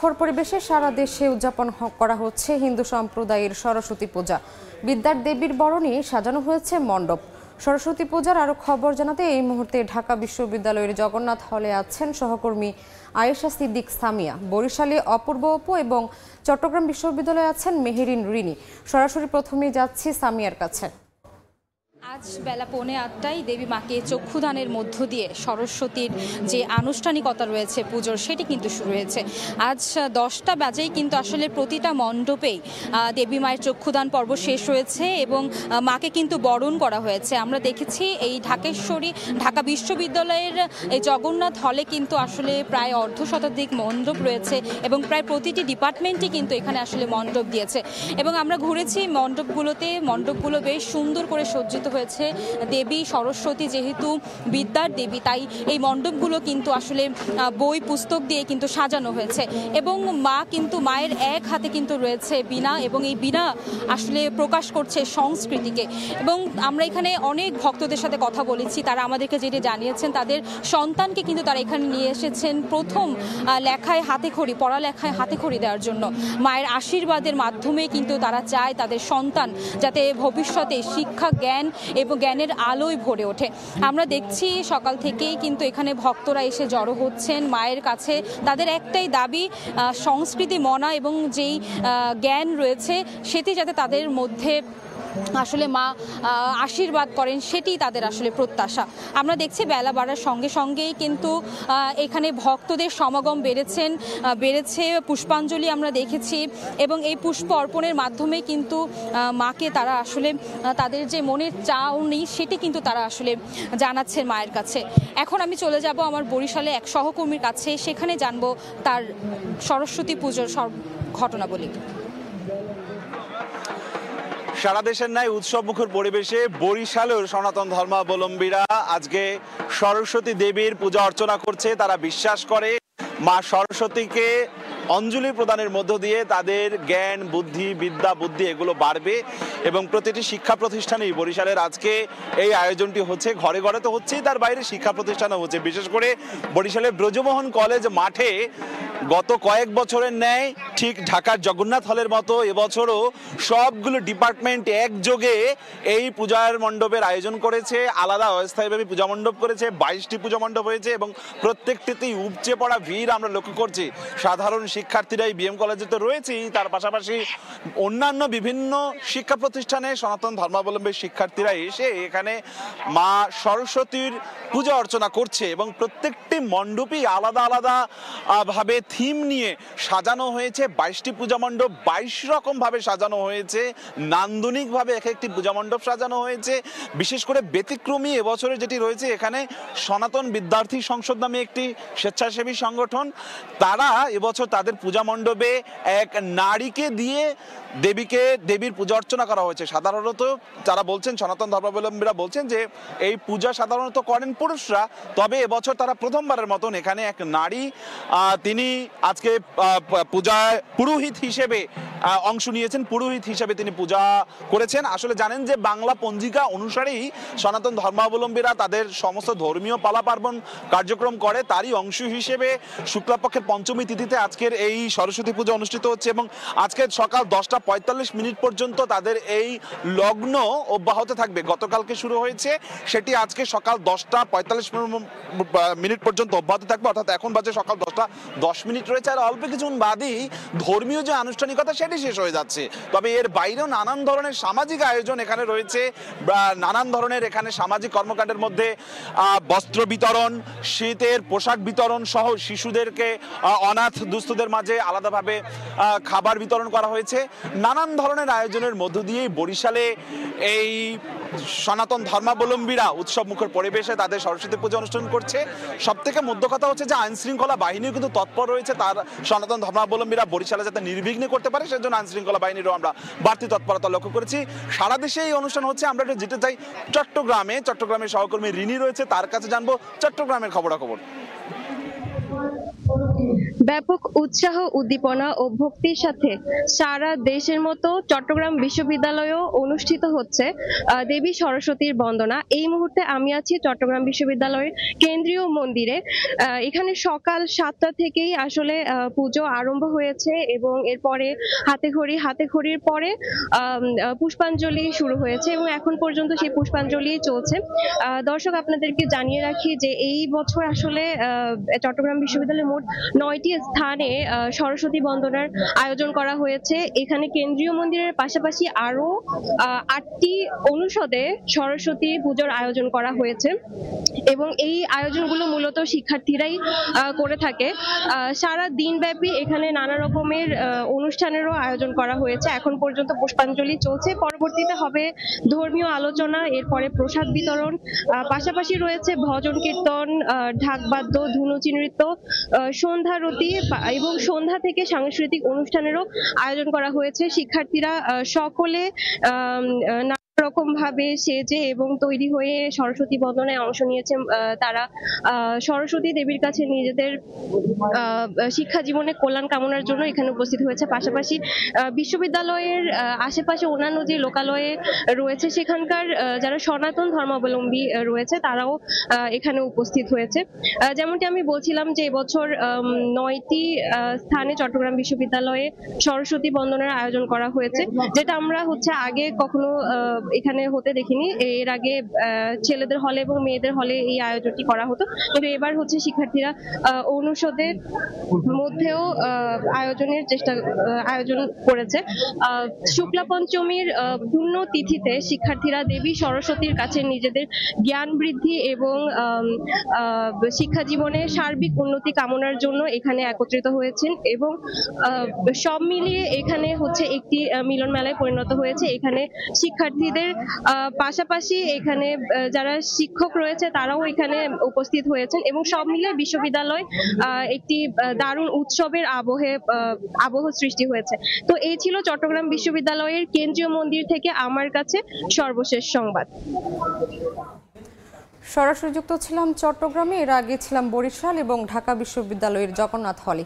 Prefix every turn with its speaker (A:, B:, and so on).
A: মুখর পরিবেশে সারা দেশে উদযাপন করা হচ্ছে হিন্দু সম্প্রদায়ের সরস্বতী পূজা। বিদ্যার দেবীর বরণে সাজানো হয়েছে মণ্ডপ। সরস্বতী পূজার আরো খবর জানাতে এই মুহূর্তে ঢাকা বিশ্ববিদ্যালয়ের জগন্নাথ হলে আছেন সহকর্মী আয়েশা সিদ্দিক সামিয়া, বরিশালে অপূর্ব অপু এবং চট্টগ্রাম বিশ্ববিদ্যালয়ে আছেন মেহেরিন রিনি। সরাসরি প্রথমেই যাচ্ছি সামিয়ার কাছে।
B: আজ বেলা 8:45 দেবী মাকে চক্ষুদানের মধ্য দিয়ে সরস্বতীর যে আনুষ্ঠানিকতা রয়েছে পুজোর, সেটি কিন্তু শুরু হয়েছে। আজ 10টা বাজেই কিন্তু আসলে প্রতিটা মণ্ডপেই দেবী মায়ের চক্ষুদান পর্ব শেষ হয়েছে এবং মাকে কিন্তু বরণ করা হয়েছে। আমরা দেখেছি এই ঢাকা বিশ্ববিদ্যালয়ের এই জগন্নাথ হলে কিন্তু আসলে প্রায় অর্ধশতাধিক মণ্ডপ রয়েছে এবং প্রায় প্রতিটি ডিপার্টমেন্টই কিন্তু এখানে আসলে মণ্ডপ দিয়েছে এবং আমরা ঘুরেছি মণ্ডপগুলো বেশ সুন্দর করে সজ্জিত হয়েছে। দেবী সরস্বতী যেহেতু বিদ্যার দেবী, তাই এই মণ্ডপগুলো কিন্তু আসলে বই পুস্তক দিয়ে কিন্তু সাজানো হয়েছে এবং মায়ের এক হাতে কিন্তু রয়েছে বীণা এবং এই বীণা আসলে প্রকাশ করছে সংস্কৃতিকে। এবং আমরা এখানে অনেক ভক্তদের সাথে কথা বলেছি, তারা আমাদেরকে যেটি জানিয়েছেন তাদের সন্তানকে কিন্তু তারা এখানে নিয়ে এসেছেন প্রথম পড়ালেখায় হাতেখড়ি দেওয়ার জন্য। মায়ের আশীর্বাদের মাধ্যমে কিন্তু তারা চায় তাদের সন্তান যাতে ভবিষ্যতে শিক্ষা জ্ঞান এবং জ্ঞানের আলোয় ভরে ওঠে। আমরা দেখছি সকাল থেকেই কিন্তু এখানে ভক্তরা এসে জড়ো হচ্ছেন মায়ের কাছে। তাদের একটাই দাবি, সংস্কৃতি মনা এবং যেই জ্ঞান রয়েছে সেটি যাতে তাদের মধ্যে আসলে মা আশীর্বাদ করেন, সেটি তাদের আসলে প্রত্যাশা। আমরা দেখছি বেলা বাড়ার সঙ্গে সঙ্গেই কিন্তু এখানে ভক্তদের সমাগম বেড়েছে। পুষ্পাঞ্জলি আমরা দেখেছি এবং এই পুষ্প অর্পণের মাধ্যমে কিন্তু মাকে তারা আসলে তাদের যে মনের চাওনি সেটি কিন্তু তারা আসলে জানাচ্ছেন মায়ের কাছে। এখন আমি চলে যাব আমার বরিশালে এক সহকর্মীর কাছে, সেখানে জানবো তার সরস্বতী পুজোর ঘটনাবলী।
C: সারা দেশের ন্যায় উৎসব মুখর পরিবেশে বরিশালের সনাতন ধর্মাবলম্বীরা আজকে সরস্বতী দেবীর পূজা অর্চনা করছে। তারা বিশ্বাস করে মা সরস্বতীকে অঞ্জলি প্রদানের মধ্য দিয়ে তাদের জ্ঞান বিদ্যা বুদ্ধি এগুলো বাড়বে এবং প্রতিটি শিক্ষা প্রতিষ্ঠানেই বরিশালের আজকে এই আয়োজনটি হচ্ছে। ঘরে ঘরে তো হচ্ছেই, তার বাইরে শিক্ষা প্রতিষ্ঠানও হচ্ছে। বিশেষ করে বরিশালের ব্রজমোহন কলেজ মাঠে গত কয়েক বছরের ন্যায় ঠিক ঢাকার জগন্নাথ হলের মতো এবছরও সবগুলো ডিপার্টমেন্ট একযোগে এই পূজার মণ্ডপের আয়োজন করেছে। আলাদা অস্থায়ীভাবে পূজা মণ্ডপ করেছে। 22টি পূজা মণ্ডপ হয়েছে এবং প্রত্যেকটিতেই উপচে পড়া ভিড় আমরা লক্ষ্য করছি। সাধারণ শিক্ষার্থীরাই বিএম কলেজে তো রয়েছেই, তার পাশাপাশি অন্যান্য বিভিন্ন শিক্ষা প্রতিষ্ঠানে সনাতন ধর্মাবলম্বী শিক্ষার্থীরা এসে এখানে মা সরস্বতীর পূজা অর্চনা করছে এবং প্রত্যেকটি মণ্ডপই আলাদা আলাদা ভাবে থিম নিয়ে সাজানো হয়েছে। 22টি পূজা মণ্ডপ 22 রকম ভাবে সাজানো হয়েছে। নান্দনিক ভাবে এক একটি পূজা মণ্ডপ সাজানো হয়েছে। বিশেষ করে ব্যতিক্রমী এবছরে যেটি রয়েছে, এখানে সনাতন বিদ্যার্থী সংসদ নামে একটি স্বেচ্ছাসেবী সংগঠন, তারা এবছর তাদের পূজা মণ্ডপে এক নারীকে দিয়ে দেবীর পূজা অর্চনা করা হয়েছে। সাধারণত যারা বলছেন, সনাতন ধর্মাবলম্বীরা বলছেন যে এই পূজা সাধারণত করেন পুরুষরা, তবে এবছর তারা প্রথমবারের মতন এখানে এক নারী তিনি আজকে পূজায় পুরোহিত হিসেবে অংশ নিয়েছেন। পুরোহিত হিসেবে তিনি পূজা করেছেন। আসলে জানেন যে বাংলা পঞ্জিকা অনুসারেই সনাতন ধর্মাবলম্বীরা তাদের সমস্ত ধর্মীয় পালা পার্বণ কার্যক্রম করে। তারই অংশ হিসেবে শুক্লাপক্ষের পঞ্চমী তিথিতে আজকের এই সরস্বতী পূজা অনুষ্ঠিত হচ্ছে এবং আজকে সকাল 10:45 পর্যন্ত তাদের এই লগ্ন অব্যাহত থাকবে। গতকালকে শুরু হয়েছে, সেটি আজকে সকাল 10:45 পর্যন্ত অব্যাহত থাকবে। অর্থাৎ এখন বাজে সকাল 10:10 রয়েছে। আর অল্প কিছুক্ষণ বাদেই ধর্মীয় যে আনুষ্ঠানিকতা সেটি শেষ হয়ে যাচ্ছে। তবে এর বাইরেও নানান ধরনের সামাজিক আয়োজন এখানে রয়েছে। নানান ধরনের এখানে সামাজিক কর্মকাণ্ডের মধ্যে বস্ত্র বিতরণ, শীতের পোশাক বিতরণ সহ শিশুদেরকে অনাথ দুস্থদের মাঝে আলাদাভাবে খাবার বিতরণ করা হয়েছে। নানান ধরনের আয়োজনের মধ্য দিয়েই বরিশালে এই সনাতন ধর্মাবলম্বীরা উৎসব মুখর পরিবেশে তাদের সরস্বতী পূজা অনুষ্ঠান করছে। সব থেকে মধ্য কথা হচ্ছে যে আইন শৃঙ্খলা বাহিনীও কিন্তু তৎপর রয়েছে। তার সনাতন ধর্মাবলম্বীরা বরিশালে যাতে নির্বিঘ্নে করতে পারে সেজন্য আইন শৃঙ্খলা বাহিনীরও আমরা বাড়তি তৎপরতা লক্ষ্য করেছি। সারা দেশে এই অনুষ্ঠান হচ্ছে। আমরা একটু যেতে চাই চট্টগ্রামের সহকর্মী রিনি রয়েছে, তার কাছে জানবো চট্টগ্রামের খবরাখবর।
D: ব্যাপক উৎসাহ, উদ্দীপনা ও ভক্তির সাথে সারা দেশের মতো চট্টগ্রাম বিশ্ববিদ্যালয়েও অনুষ্ঠিত হচ্ছে দেবী সরস্বতীর বন্দনা। এই মুহূর্তে আমি আছি চট্টগ্রাম বিশ্ববিদ্যালয়ের কেন্দ্রীয় মন্দিরে। এখানে সকাল 7টা থেকেই আসলে পুজো আরম্ভ হয়েছে এবং এরপরে হাতেখড়ির পরে পুষ্পাঞ্জলি শুরু হয়েছে এবং এখন পর্যন্ত সেই পুষ্পাঞ্জলি চলছে। দর্শক, আপনাদেরকে জানিয়ে রাখি যে এই বছর আসলে চট্টগ্রাম বিশ্ববিদ্যালয়ের মোট 9টি স্থানে সরস্বতী বন্দনার আয়োজন করা হয়েছে। এখানে কেন্দ্রীয় মন্দিরের পাশাপাশি আরো 8টি অনুষদে সরস্বতী পুজোর আয়োজন করা হয়েছে এবং এই আয়োজনগুলো মূলত শিক্ষার্থীরাই করে থাকে। সারা দিনব্যাপী এখানে নানা রকমের অনুষ্ঠানেরও আয়োজন করা হয়েছে। এখন পর্যন্ত পুষ্পাঞ্জলি চলছে, পরবর্তীতে হবে ধর্মীয় আলোচনা, এরপরে প্রসাদ বিতরণ, পাশাপাশি রয়েছে ভজন কীর্তন, ঢাকবাদ্য, ধুনুচি নৃত্য, সন্ধ্যারতি এবং সন্ধ্যা থেকে সাংস্কৃতিক অনুষ্ঠানেরও আয়োজন করা হয়েছে। শিক্ষার্থীরা সকলে রকম ভাবে সেজে এবং তৈরি হয়ে সরস্বতী বন্দনায় অংশ নিয়েছে। তারা সরস্বতী দেবীর কাছে নিজেদের শিক্ষা জীবনে কল্যাণ কামনার জন্য এখানে উপস্থিত হয়েছে। পাশাপাশি বিশ্ববিদ্যালয়ের আশেপাশে অন্যান্য যে লোকালয়ে রয়েছে সেখানকার যারা সনাতন ধর্মাবলম্বী রয়েছে তারাও এখানে উপস্থিত হয়েছে। যেমনটি আমি বলছিলাম যে এবছর 9টি স্থানে চট্টগ্রাম বিশ্ববিদ্যালয়ে সরস্বতী বন্দনার আয়োজন করা হয়েছে, যেটা আমরা আগে কখনো এখানে হতে দেখিনি। এর আগে ছেলেদের হলে এবং মেয়েদের হলে এই আয়োজনটি করা হতো, কিন্তু এবার শিক্ষার্থীরা অনুষদের মধ্যেও আয়োজন করেছে। শুক্লা পঞ্চমীর পূর্ণ তিথিতে শিক্ষার্থীরা দেবী সরস্বতীর কাছে নিজেদের জ্ঞান বৃদ্ধি এবং শিক্ষা জীবনে সার্বিক উন্নতি কামনার জন্য এখানে একত্রিত হয়েছেন এবং সব মিলিয়ে এখানে একটি মিলন মেলায় পরিণত হয়েছে। এখানে শিক্ষার্থীদের পাশাপাশি এখানে যারা শিক্ষক রয়েছে তারাও এখানে উপস্থিত হয়েছেন এবং সব মিলিয়ে বিশ্ববিদ্যালয় একটি দারুণ উৎসবের আবহ সৃষ্টি হয়েছে। তো এই ছিল চট্টগ্রাম বিশ্ববিদ্যালয়ের কেন্দ্রীয় মন্দির থেকে আমার কাছে সর্বশেষ সংবাদ।
A: সরাসরি যুক্ত ছিলাম চট্টগ্রামে, এর আগে ছিলাম বরিশাল এবং ঢাকা বিশ্ববিদ্যালয়ের জগন্নাথ হলে।